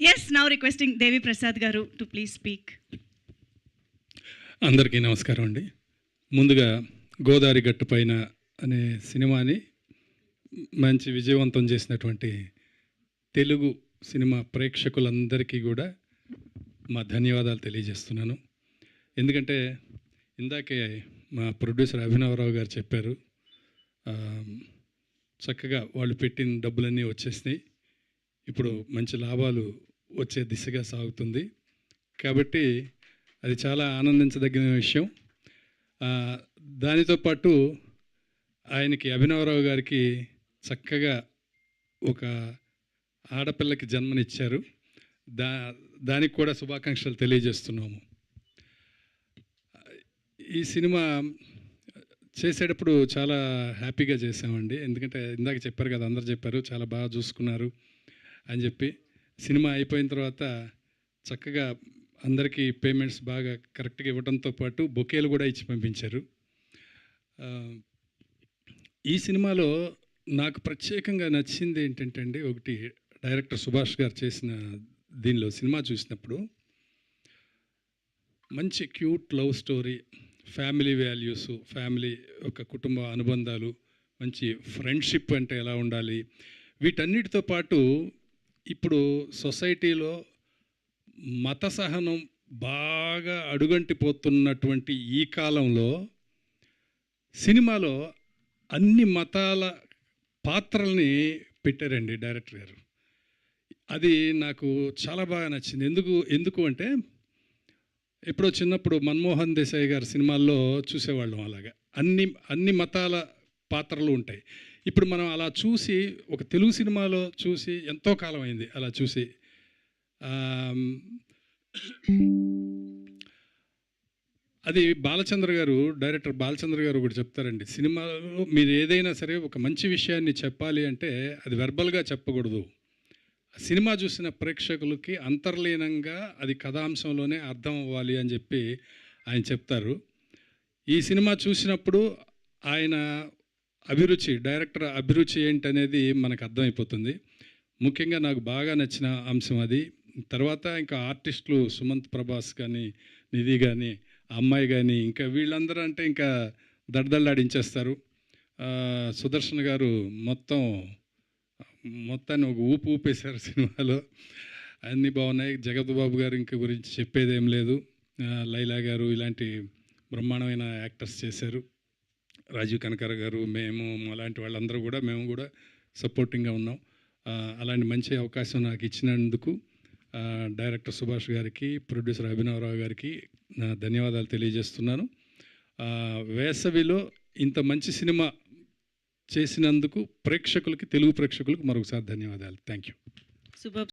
yes, now requesting Devi Prasad garu to please speak. అందరికీ నమస్కారం అండి. ముందుగా గోదావరి గట్టు పైన అనే సినిమాని మంచి విజయవంతం చేసినటువంటి తెలుగు సినిమా ప్రేక్షకులందరికీ కూడా మా ధన్యవాదాలు తెలియజేస్తున్నాను. ఎందుకంటే ఇందాకే మా ప్రొడ్యూసర్ అభినవరావు గారు చెప్పారు, చక్కగా వాళ్ళు పెట్టిన డబ్బులన్నీ వచ్చేసినాయి, ఇప్పుడు మంచి లాభాలు వచ్చే దిశగా సాగుతుంది. కాబట్టి అది చాలా ఆనందించదగిన విషయం. దానితో పాటు ఆయనకి అభినవరావు గారికి చక్కగా ఒక ఆడపిల్లకి జన్మనిచ్చారు. దానికి కూడా శుభాకాంక్షలు తెలియజేస్తున్నాము. ఈ సినిమా చేసేటప్పుడు చాలా హ్యాపీగా చేసామండి. ఎందుకంటే ఇందాక చెప్పారు కదా, అందరు చెప్పారు చాలా బాగా చూసుకున్నారు అని చెప్పి. సినిమా అయిపోయిన తర్వాత చక్కగా అందరికీ పేమెంట్స్ బాగా కరెక్ట్గా ఇవ్వడంతో పాటు బొకేలు కూడా ఇచ్చి పంపించారు. ఈ సినిమాలో నాకు ప్రత్యేకంగా నచ్చింది ఏంటంటే అండి, ఒకటి డైరెక్టర్ సుభాష్ గారు చేసిన దీనిలో సినిమా చూసినప్పుడు మంచి cute love story, family values, family ఒక కుటుంబ అనుబంధాలు, మంచి ఫ్రెండ్షిప్ అంటే ఎలా ఉండాలి, వీటన్నిటితో పాటు ఇప్పుడు సొసైటీలో మత సహనం బాగా అడుగంటిపోతున్నటువంటి ఈ కాలంలో సినిమాలో అన్ని మతాల పాత్రల్ని పెట్టారండి డైరెక్టర్ గారు. అది నాకు చాలా బాగా నచ్చింది. ఎందుకు అంటే ఎప్పుడో చిన్నప్పుడు మన్మోహన్ దేశాయ్ గారి సినిమాల్లో చూసేవాళ్ళం, అలాగా అన్ని మతాల పాత్రలు ఉంటాయి. ఇప్పుడు మనం అలా చూసి ఒక తెలుగు సినిమాలో చూసి ఎంతో కాలం అయింది అలా చూసి. అది బాలచంద్ర గారు, డైరెక్టర్ బాలచంద్ర గారు ఒకటి చెప్తారండి, సినిమాలో మీరు ఏదైనా సరే ఒక మంచి విషయాన్ని చెప్పాలి అంటే అది వెర్బల్గా చెప్పకూడదు, సినిమా చూసిన ప్రేక్షకులకి అంతర్లీనంగా అది కథాంశంలోనే అర్థం అవ్వాలి అని చెప్పి ఆయన చెప్తారు. ఈ సినిమా చూసినప్పుడు ఆయన అభిరుచి, డైరెక్టర్ అభిరుచి ఏంటనేది మనకు అర్థమైపోతుంది. ముఖ్యంగా నాకు బాగా నచ్చిన అంశం అది. తర్వాత ఇంకా ఆర్టిస్టులు సుమంత్ ప్రభాస్ కానీ, నిధి కానీ, అమ్మాయి కానీ, ఇంకా వీళ్ళందరూ అంటే ఇంకా దడదళ్ళాడించేస్తారు. సుదర్శన్ గారు మొత్తాన్ని ఒక ఊపేశారు సినిమాలో. అన్నీ బాగున్నాయి. జగత్ బాబు గారు ఇంకా గురించి చెప్పేదేం లేదు. లైలా గారు ఇలాంటి బ్రహ్మాండమైన యాక్టర్స్ చేశారు. రాజీవ్ కనకర గారు, మేము అలాంటి వాళ్ళందరూ కూడా మేము కూడా సపోర్టింగ్గా ఉన్నాం. అలాంటి మంచి అవకాశం నాకు ఇచ్చినందుకు డైరెక్టర్ సుభాష్ గారికి, ప్రొడ్యూసర్ అభినవరావు గారికి నా ధన్యవాదాలు తెలియజేస్తున్నాను. వేసవిలో ఇంత మంచి సినిమా చేసినందుకు తెలుగు ప్రేక్షకులకు మరొకసారి ధన్యవాదాలు. Thank you.